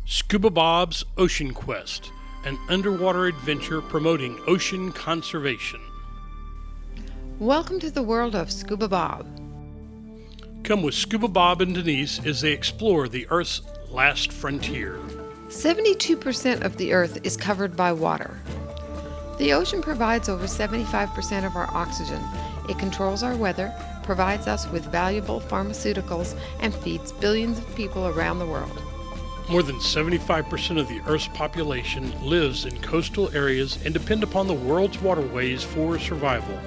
Scuba Bob's Ocean Quest, an underwater adventure promoting ocean conservation. Welcome to the world of Scuba Bob. Come with Scuba Bob and Denise as they explore the Earth's last frontier. 72% of the Earth is covered by water. The ocean provides over 75% of our oxygen. It controls our weather, provides us with valuable pharmaceuticals, and feeds billions of people around the world. More than 75% of the Earth's population lives in coastal areas and depend upon the world's waterways for survival.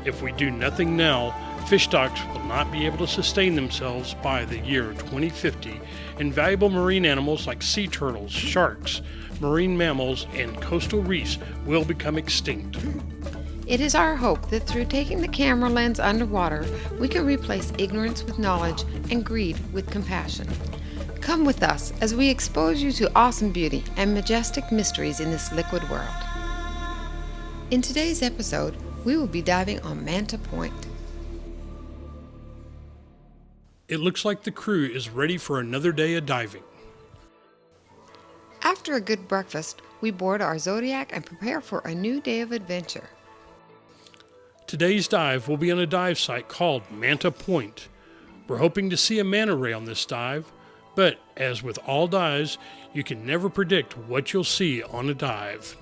If we do nothing now, fish stocks will not be able to sustain themselves by the year 2050, and valuable marine animals like sea turtles, sharks, marine mammals, and coastal reefs will become extinct. It is our hope that through taking the camera lens underwater, we can replace ignorance with knowledge and greed with compassion. Come with us as we expose you to awesome beauty and majestic mysteries in this liquid world. In today's episode, we will be diving on Manta Point. It looks like the crew is ready for another day of diving. After a good breakfast, we board our Zodiac and prepare for a new day of adventure. Today's dive will be on a dive site called Manta Point. We're hoping to see a manta ray on this dive, but as with all dives, you can never predict what you'll see on a dive.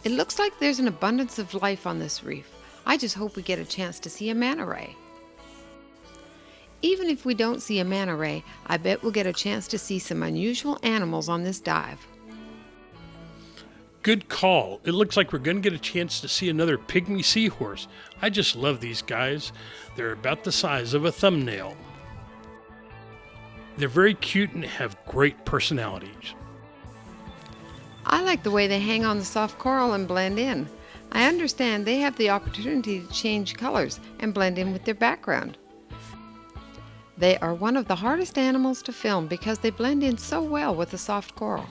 It looks like there's an abundance of life on this reef. I just hope we get a chance to see a manta ray. Even if we don't see a manta ray, I bet we'll get a chance to see some unusual animals on this dive. Good call. It looks like we're going to get a chance to see another pygmy seahorse. I just love these guys. They're about the size of a thumbnail. They're very cute and have great personalities. I like the way they hang on the soft coral and blend in. I understand they have the opportunity to change colors and blend in with their background. They are one of the hardest animals to film because they blend in so well with the soft coral.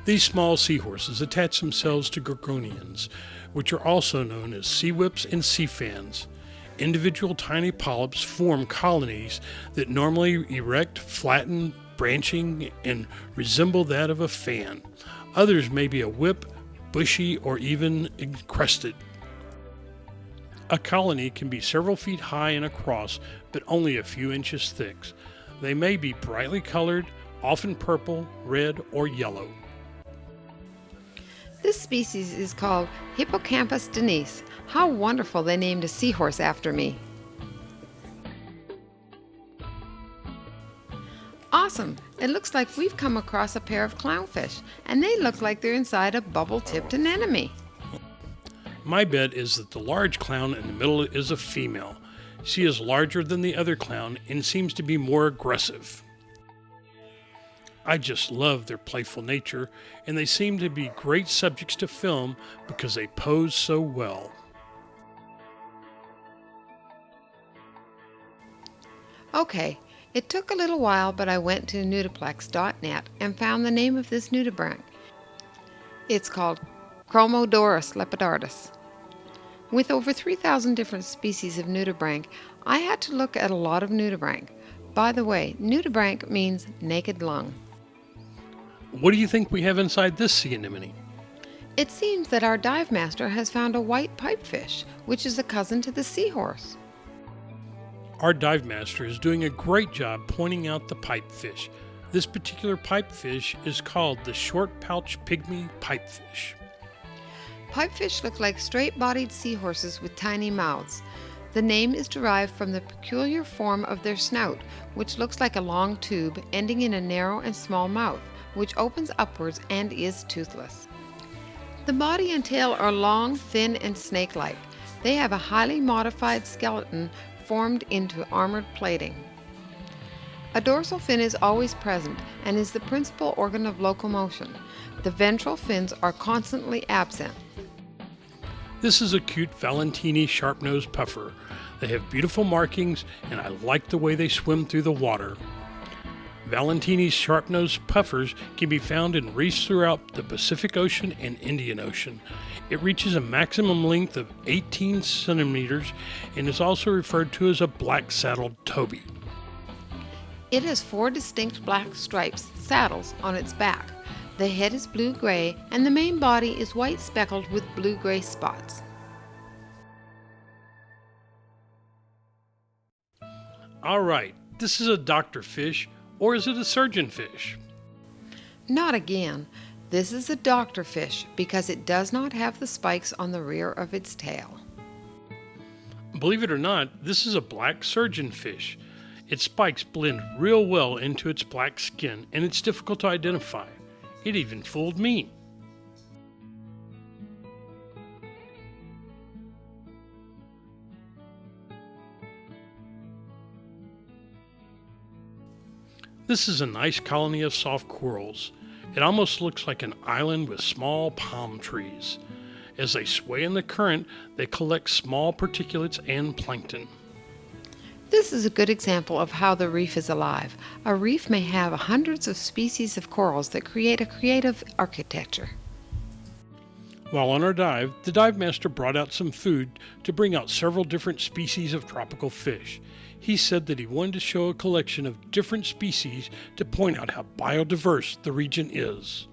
These small seahorses attach themselves to gorgonians, which are also known as sea whips and sea fans. Individual tiny polyps form colonies that normally erect, flatten, branching, and resemble that of a fan. Others may be a whip, bushy, or even encrusted. A colony can be several feet high and across, but only a few inches thick. They may be brightly colored, often purple, red, or yellow. This species is called Hippocampus denise. How wonderful they named a seahorse after me. Awesome! It looks like we've come across a pair of clownfish, and they look like they're inside a bubble-tipped anemone. My bet is that the large clown in the middle is a female. She is larger than the other clown and seems to be more aggressive. I just love their playful nature, and they seem to be great subjects to film because they pose so well. Okay, it took a little while, but I went to nudiplex.net and found the name of this nudibranch. It's called Chromodorus lepidardus. With over 3,000 different species of nudibranch, I had to look at a lot of nudibranch. By the way, nudibranch means naked lung. What do you think we have inside this sea anemone? It seems that our dive master has found a white pipefish, which is a cousin to the seahorse. Our dive master is doing a great job pointing out the pipefish. This particular pipefish is called the short pouch pygmy pipefish. Pipefish look like straight-bodied seahorses with tiny mouths. The name is derived from the peculiar form of their snout, which looks like a long tube ending in a narrow and small mouth, which opens upwards and is toothless. The body and tail are long, thin, and snake-like. They have a highly modified skeleton formed into armored plating. A dorsal fin is always present and is the principal organ of locomotion. The ventral fins are constantly absent. This is a cute Valentini sharp-nosed puffer. They have beautiful markings, and I like the way they swim through the water. Valentini's sharp-nosed puffers can be found in reefs throughout the Pacific Ocean and Indian Ocean. It reaches a maximum length of 18 centimeters and is also referred to as a black-saddled toby. It has 4 distinct black stripes, saddles, on its back. The head is blue-gray and the main body is white speckled with blue-gray spots. All right, this is a doctor fish, or is it a surgeon fish? Not again. This is a doctor fish because it does not have the spikes on the rear of its tail. Believe it or not, this is a black surgeon fish. Its spikes blend real well into its black skin, and it's difficult to identify. It even fooled me. This is a nice colony of soft corals. It almost looks like an island with small palm trees. As they sway in the current, they collect small particulates and plankton. This is a good example of how the reef is alive. A reef may have hundreds of species of corals that create a creative architecture. While on our dive, the dive master brought out some food to bring out several different species of tropical fish. He said that he wanted to show a collection of different species to point out how biodiverse the region is.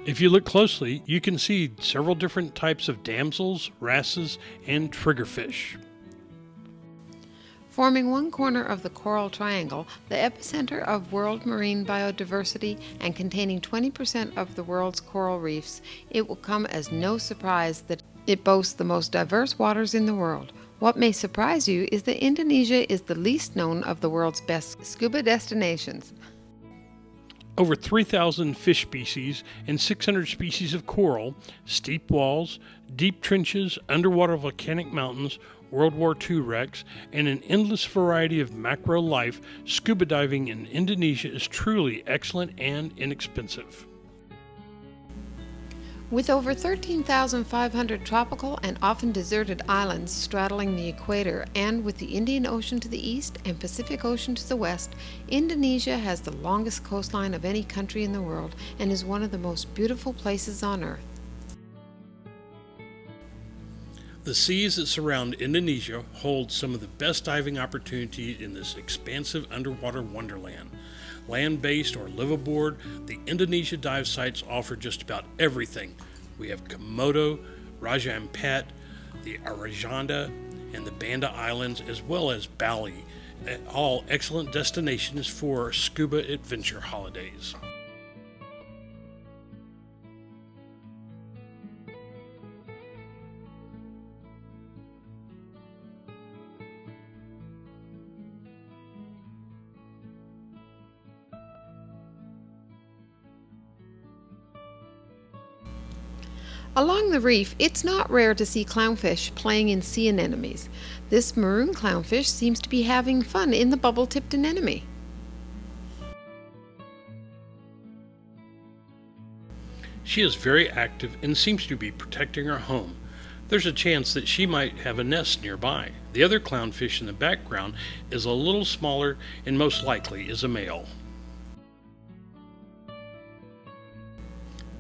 If you look closely, you can see several different types of damsels, wrasses, and triggerfish. Forming one corner of the coral triangle, the epicenter of world marine biodiversity and containing 20% of the world's coral reefs, it will come as no surprise that it boasts the most diverse waters in the world. What may surprise you is that Indonesia is the least known of the world's best scuba destinations. Over 3,000 fish species and 600 species of coral, steep walls, deep trenches, underwater volcanic mountains, World War II wrecks, and an endless variety of macro life, scuba diving in Indonesia is truly excellent and inexpensive. With over 13,500 tropical and often deserted islands straddling the equator, and with the Indian Ocean to the east and Pacific Ocean to the west, Indonesia has the longest coastline of any country in the world and is one of the most beautiful places on earth. The seas that surround Indonesia hold some of the best diving opportunities in this expansive underwater wonderland. Land-based or live-aboard, the Indonesia dive sites offer just about everything. We have Komodo, Raja Ampat, the Arjanda, and the Banda Islands, as well as Bali, all excellent destinations for scuba adventure holidays. Along the reef, it's not rare to see clownfish playing in sea anemones. This maroon clownfish seems to be having fun in the bubble-tipped anemone. She is very active and seems to be protecting her home. There's a chance that she might have a nest nearby. The other clownfish in the background is a little smaller and most likely is a male.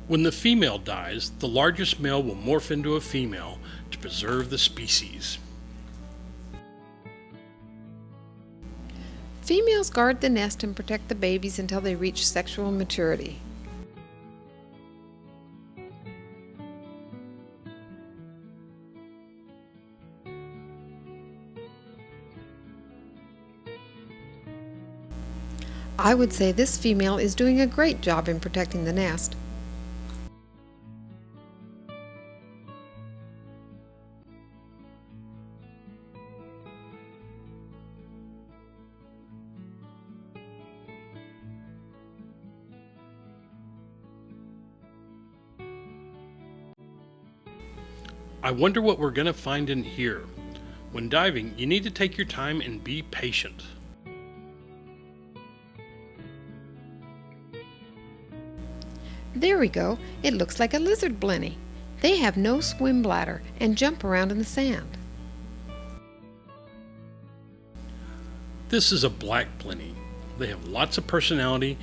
When the female dies, the largest male will morph into a female to preserve the species. Females guard the nest and protect the babies until they reach sexual maturity. I would say this female is doing a great job in protecting the nest. I wonder what we're going to find in here. When diving, you need to take your time and be patient. There we go. It looks like a lizard blenny. They have no swim bladder and jump around in the sand. This is a black blenny. They have lots of personality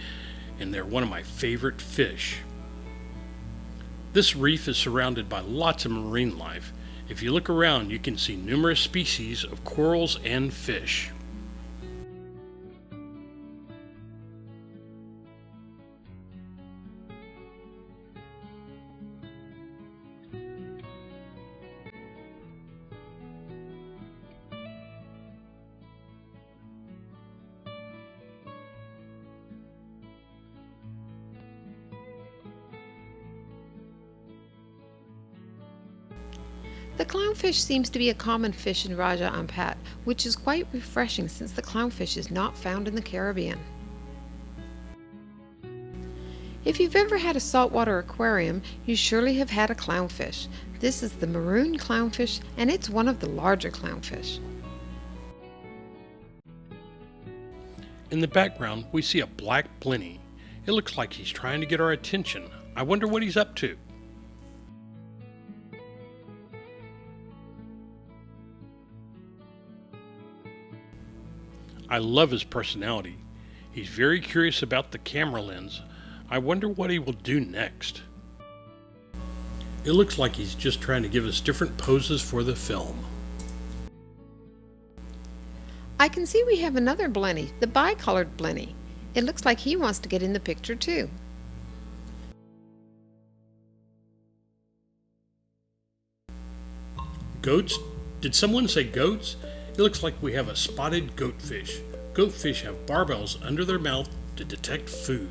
and they're one of my favorite fish. This reef is surrounded by lots of marine life. If you look around, you can see numerous species of corals and fish. The clownfish seems to be a common fish in Raja Ampat, which is quite refreshing since the clownfish is not found in the Caribbean. If you've ever had a saltwater aquarium, you surely have had a clownfish. This is the maroon clownfish, and it's one of the larger clownfish. In the background, we see a black blenny. It looks like he's trying to get our attention. I wonder what he's up to. I love his personality. He's very curious about the camera lens. I wonder what he will do next. It looks like he's just trying to give us different poses for the film. I can see we have another blenny, the bicolored blenny. It looks like he wants to get in the picture too. Goats? Did someone say goats? It looks like we have a spotted goatfish. Goatfish have barbels under their mouth to detect food.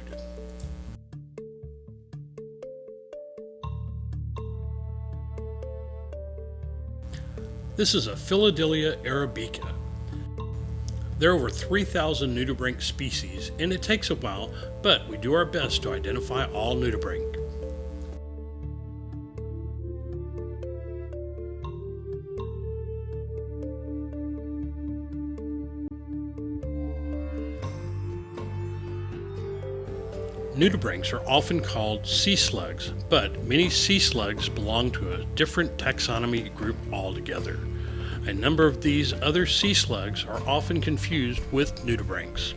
This is a Philadelphia arabica. There are over 3,000 nudibranch species, and it takes a while, but we do our best to identify all nudibranch. Nudibranchs are often called sea slugs, but many sea slugs belong to a different taxonomy group altogether. A number of these other sea slugs are often confused with nudibranchs.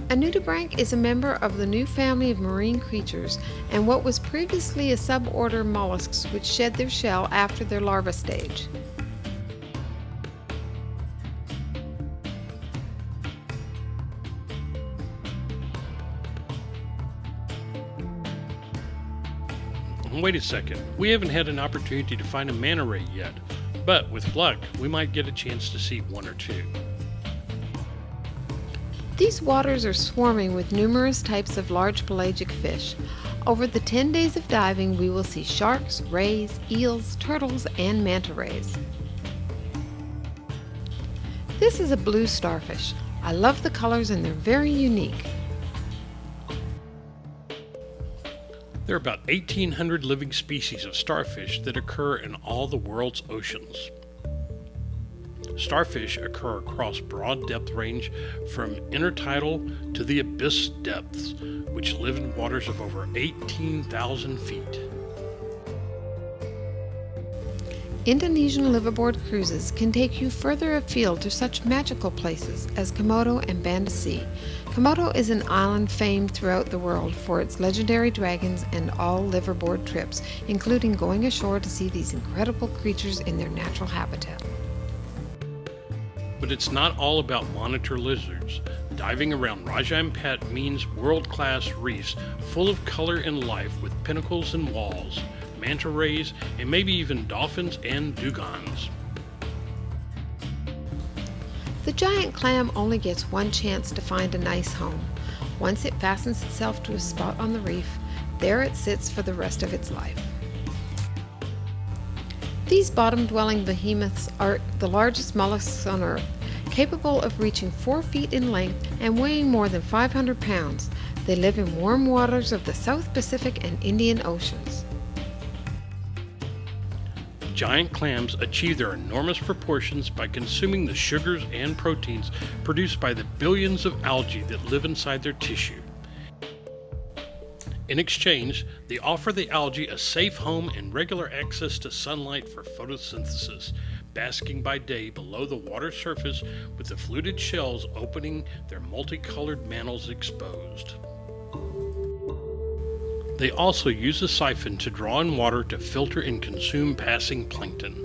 A nudibranch is a member of the new family of marine creatures and what was previously a suborder mollusks which shed their shell after their larva stage. Wait a second, we haven't had an opportunity to find a manta ray yet, but with luck, we might get a chance to see one or two. These waters are swarming with numerous types of large pelagic fish. Over the 10 days of diving, we will see sharks, rays, eels, turtles, and manta rays. This is a blue starfish. I love the colors and they're very unique. There are about 1,800 living species of starfish that occur in all the world's oceans. Starfish occur across broad depth range from intertidal to the abyss depths, which live in waters of over 18,000 feet. Indonesian liveaboard cruises can take you further afield to such magical places as Komodo and Banda Sea. Komodo is an island famed throughout the world for its legendary dragons and all liveaboard trips, including going ashore to see these incredible creatures in their natural habitat. But it's not all about monitor lizards. Diving around Raja Ampat means world-class reefs full of color and life with pinnacles and walls, manta rays, and maybe even dolphins and dugongs. The giant clam only gets one chance to find a nice home. Once it fastens itself to a spot on the reef, there it sits for the rest of its life. These bottom-dwelling behemoths are the largest mollusks on Earth, capable of reaching 4 feet in length and weighing more than 500 pounds. They live in warm waters of the South Pacific and Indian Oceans. Giant clams achieve their enormous proportions by consuming the sugars and proteins produced by the billions of algae that live inside their tissue. In exchange, they offer the algae a safe home and regular access to sunlight for photosynthesis, basking by day below the water surface with the fluted shells opening their multicolored mantle exposed. They also use a siphon to draw in water to filter and consume passing plankton.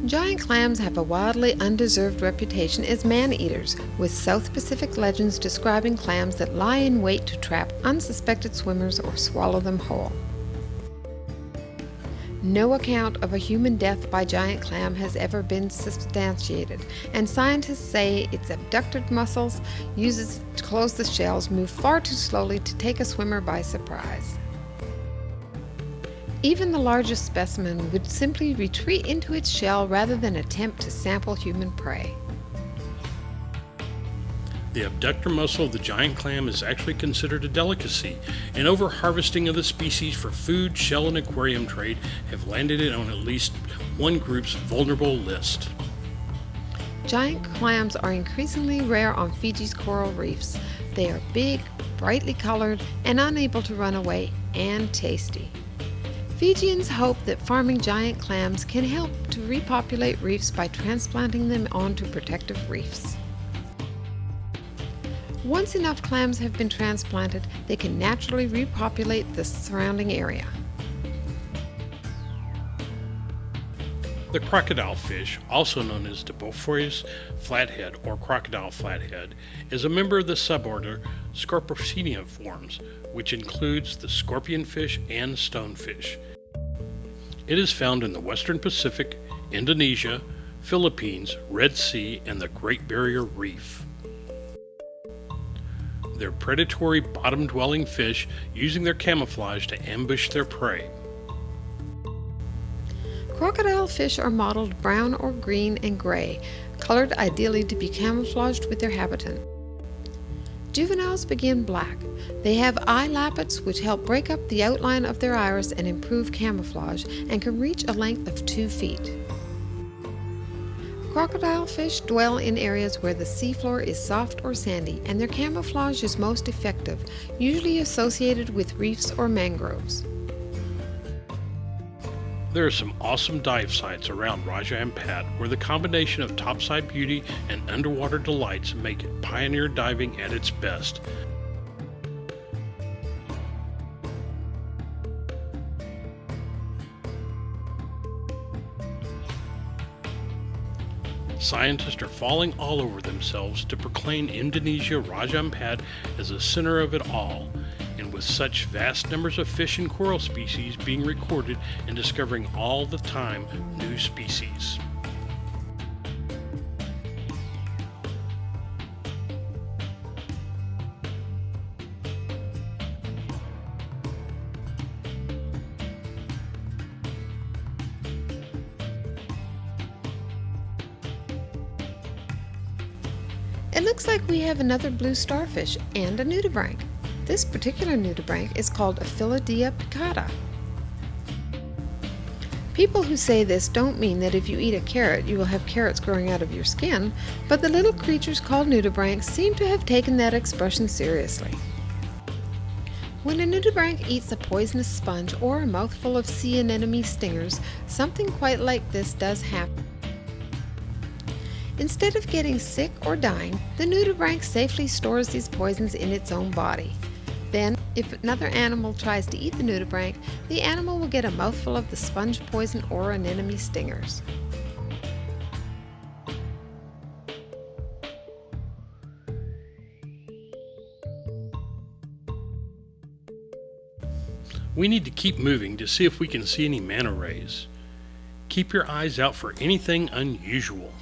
Giant clams have a wildly undeserved reputation as man-eaters, with South Pacific legends describing clams that lie in wait to trap unsuspected swimmers or swallow them whole. No account of a human death by giant clam has ever been substantiated, and scientists say its abducted muscles used to close the shells move far too slowly to take a swimmer by surprise. Even the largest specimen would simply retreat into its shell rather than attempt to sample human prey. The abductor muscle of the giant clam is actually considered a delicacy, and over-harvesting of the species for food, shell, and aquarium trade have landed it on at least one group's vulnerable list. Giant clams are increasingly rare on Fiji's coral reefs. They are big, brightly colored, and unable to run away, and tasty. Fijians hope that farming giant clams can help to repopulate reefs by transplanting them onto protective reefs. Once enough clams have been transplanted, they can naturally repopulate the surrounding area. The crocodile fish, also known as Dibophorus flathead or crocodile flathead, is a member of the suborder Scorpionformes, which includes the scorpionfish and stonefish. It is found in the western Pacific, Indonesia, Philippines, Red Sea, and the Great Barrier Reef. They're predatory bottom-dwelling fish using their camouflage to ambush their prey. Crocodile fish are mottled brown or green and gray, colored ideally to be camouflaged with their habitat. Juveniles begin black. They have eye lappets which help break up the outline of their iris and improve camouflage, and can reach a length of 2 feet. Crocodile fish dwell in areas where the seafloor is soft or sandy, and their camouflage is most effective, usually associated with reefs or mangroves. There are some awesome dive sites around Raja Ampat where the combination of topside beauty and underwater delights make it pioneer diving at its best. Scientists are falling all over themselves to proclaim Indonesia Raja Ampat as the center of it all, and with such vast numbers of fish and coral species being recorded and discovering all the time new species. It looks like we have another blue starfish and a nudibranch. This particular nudibranch is called a Philodia picata. People who say this don't mean that if you eat a carrot you will have carrots growing out of your skin, but the little creatures called nudibranchs seem to have taken that expression seriously. When a nudibranch eats a poisonous sponge or a mouthful of sea anemone stingers, something quite like this does happen. Instead of getting sick or dying, the nudibranch safely stores these poisons in its own body. Then, if another animal tries to eat the nudibranch, the animal will get a mouthful of the sponge poison or anemone stingers. We need to keep moving to see if we can see any manta rays. Keep your eyes out for anything unusual.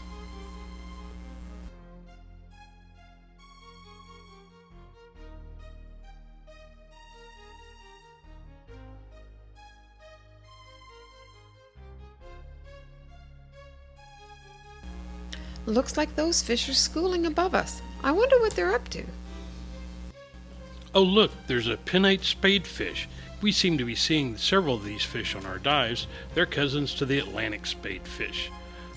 Looks like those fish are schooling above us. I wonder what they're up to. Oh look, there's a pinnate spadefish. We seem to be seeing several of these fish on our dives. They're cousins to the Atlantic spadefish.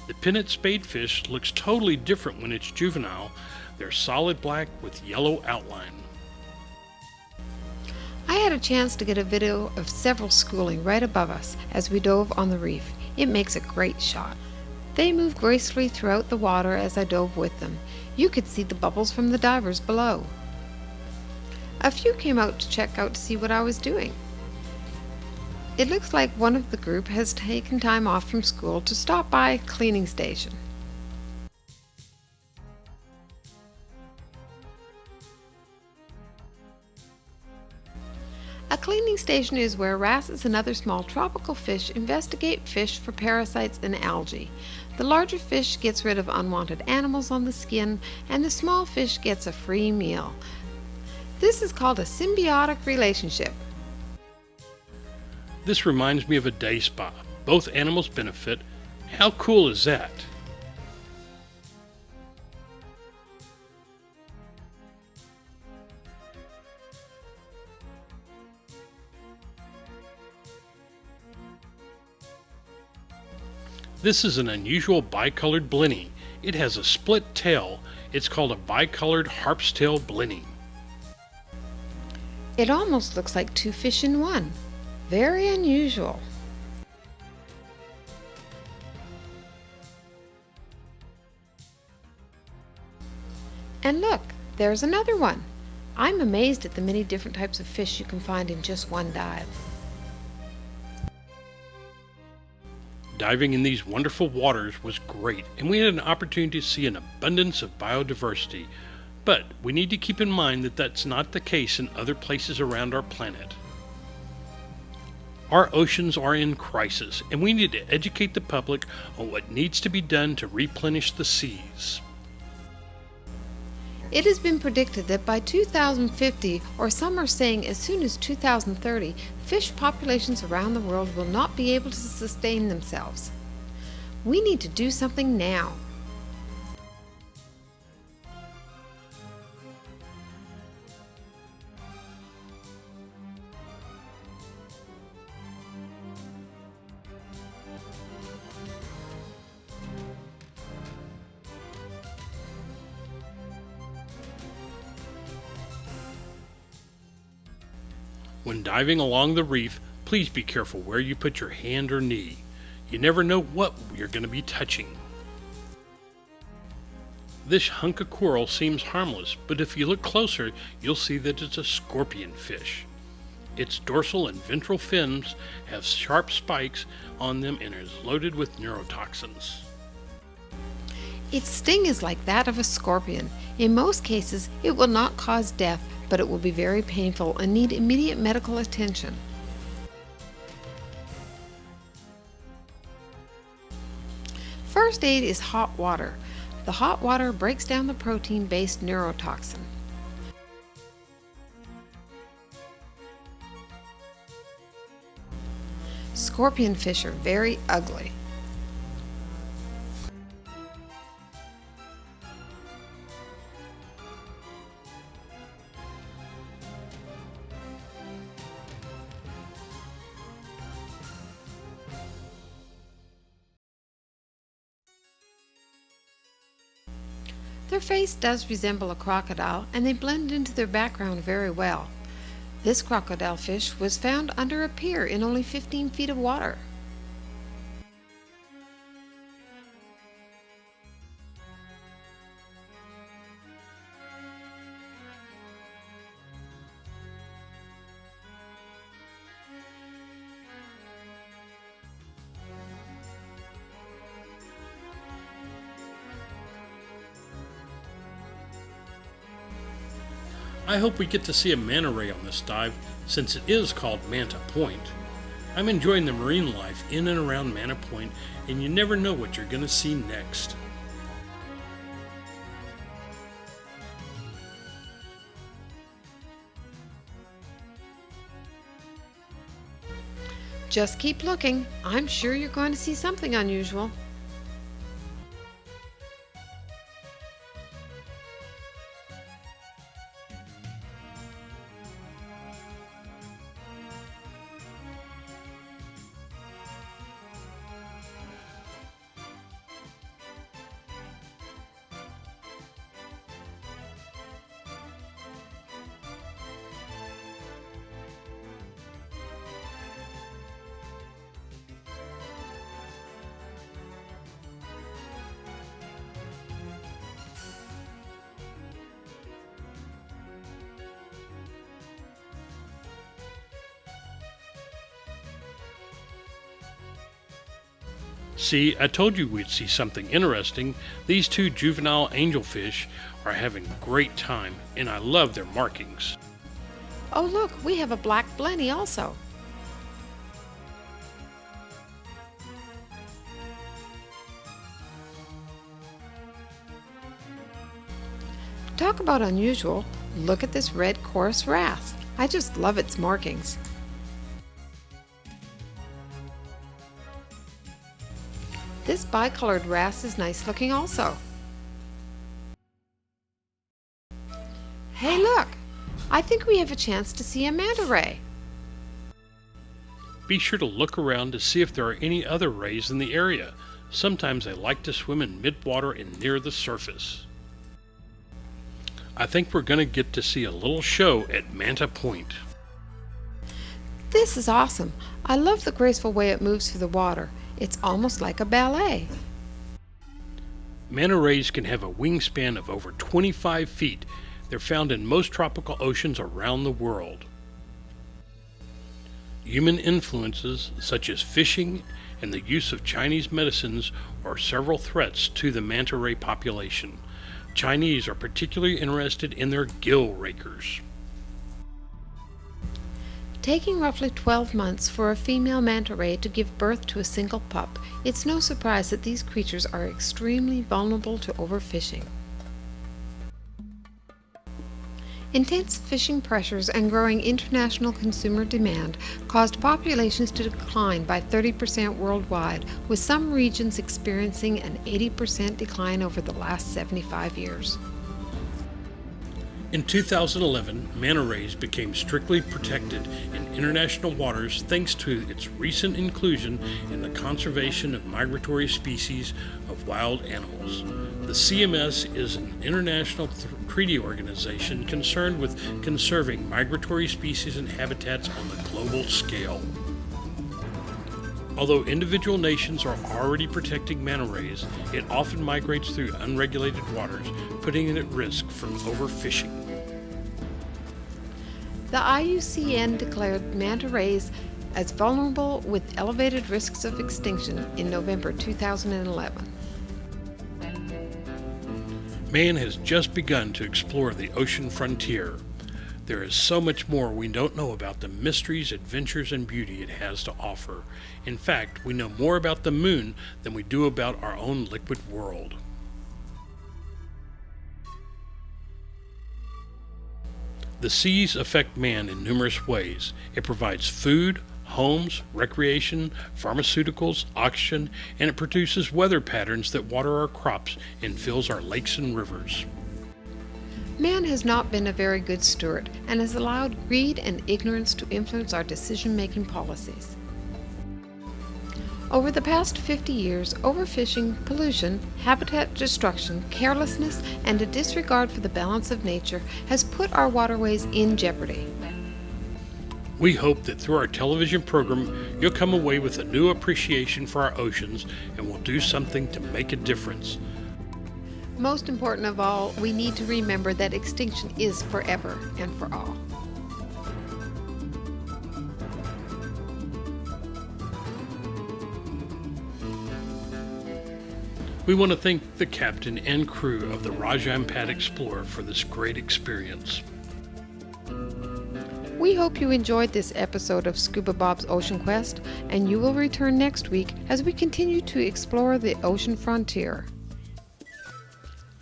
The pinnate spadefish looks totally different when it's juvenile. They're solid black with yellow outline. I had a chance to get a video of several schooling right above us as we dove on the reef. It makes a great shot. They moved gracefully throughout the water as I dove with them. You could see the bubbles from the divers below. A few came out to check out to see what I was doing. It looks like one of the group has taken time off from school to stop by a cleaning station. A cleaning station is where wrasses and other small tropical fish investigate fish for parasites and algae. The larger fish gets rid of unwanted animals on the skin, and the small fish gets a free meal. This is called a symbiotic relationship. This reminds me of a day spa. Both animals benefit. How cool is that? This is an unusual bicolored blenny. It has a split tail. It's called a bicolored harp's tail blenny. It almost looks like two fish in one. Very unusual. And look, there's another one. I'm amazed at the many different types of fish you can find in just one dive. Diving in these wonderful waters was great, and we had an opportunity to see an abundance of biodiversity. But we need to keep in mind that that's not the case in other places around our planet. Our oceans are in crisis, and we need to educate the public on what needs to be done to replenish the seas. It has been predicted that by 2050, or some are saying as soon as 2030, fish populations around the world will not be able to sustain themselves. We need to do something now. When diving along the reef, please be careful where you put your hand or knee. You never know what you're going to be touching. This hunk of coral seems harmless, but if you look closer, you'll see that it's a scorpion fish. Its dorsal and ventral fins have sharp spikes on them and is loaded with neurotoxins. Its sting is like that of a scorpion. In most cases, it will not cause death, but it will be very painful and need immediate medical attention. First aid is hot water. The hot water breaks down the protein-based neurotoxin. Scorpion fish are very ugly. Their face does resemble a crocodile, and they blend into their background very well. This crocodile fish was found under a pier in only 15 feet of water. I hope we get to see a manta ray on this dive, since it is called Manta Point. I'm enjoying the marine life in and around Manta Point, and you never know what you're going to see next. Just keep looking. I'm sure you're going to see something unusual. See, I told you we'd see something interesting. These two juvenile angelfish are having a great time, and I love their markings. Oh, look, we have a black blenny also. Talk about unusual. Look at this red chorus wrasse. I just love its markings. This bicolored wrasse is nice looking also. Hey, look! I think we have a chance to see a manta ray. Be sure to look around to see if there are any other rays in the area. Sometimes they like to swim in midwater and near the surface. I think we're going to get to see a little show at Manta Point. This is awesome. I love the graceful way it moves through the water. It's almost like a ballet. Manta rays can have a wingspan of over 25 feet. They're found in most tropical oceans around the world. Human influences, such as fishing and the use of Chinese medicines, are several threats to the manta ray population. Chinese are particularly interested in their gill rakers. Taking roughly 12 months for a female manta ray to give birth to a single pup, it's no surprise that these creatures are extremely vulnerable to overfishing. Intense fishing pressures and growing international consumer demand caused populations to decline by 30% worldwide, with some regions experiencing an 80% decline over the last 75 years. In 2011, manta rays became strictly protected in international waters thanks to its recent inclusion in the conservation of migratory species of wild animals. The CMS is an international treaty organization concerned with conserving migratory species and habitats on the global scale. Although individual nations are already protecting manta rays, it often migrates through unregulated waters, putting it at risk from overfishing. The IUCN declared manta rays as vulnerable with elevated risks of extinction in November 2011. Man has just begun to explore the ocean frontier. There is so much more we don't know about the mysteries, adventures, and beauty it has to offer. In fact, we know more about the moon than we do about our own liquid world. The seas affect man in numerous ways. It provides food, homes, recreation, pharmaceuticals, oxygen, and it produces weather patterns that water our crops and fills our lakes and rivers. Man has not been a very good steward and has allowed greed and ignorance to influence our decision-making policies. Over the past 50 years, overfishing, pollution, habitat destruction, carelessness, and a disregard for the balance of nature has put our waterways in jeopardy. We hope that through our television program, you'll come away with a new appreciation for our oceans and will do something to make a difference. Most important of all, we need to remember that extinction is forever and for all. We want to thank the captain and crew of the Ampat Explorer for this great experience. We hope you enjoyed this episode of Scuba Bob's Ocean Quest, and you will return next week as we continue to explore the ocean frontier.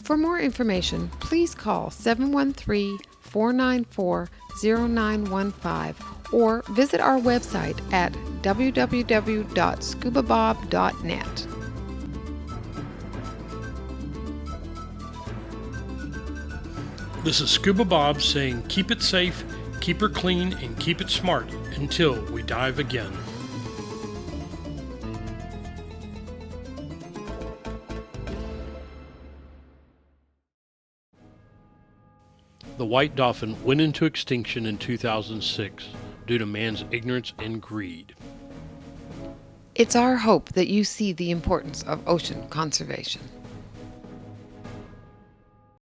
For more information, please call 713-494-0915 or visit our website at www.scubabob.net. This is Scuba Bob saying keep it safe, keep her clean, and keep it smart until we dive again. The white dolphin went into extinction in 2006 due to man's ignorance and greed. It's our hope that you see the importance of ocean conservation.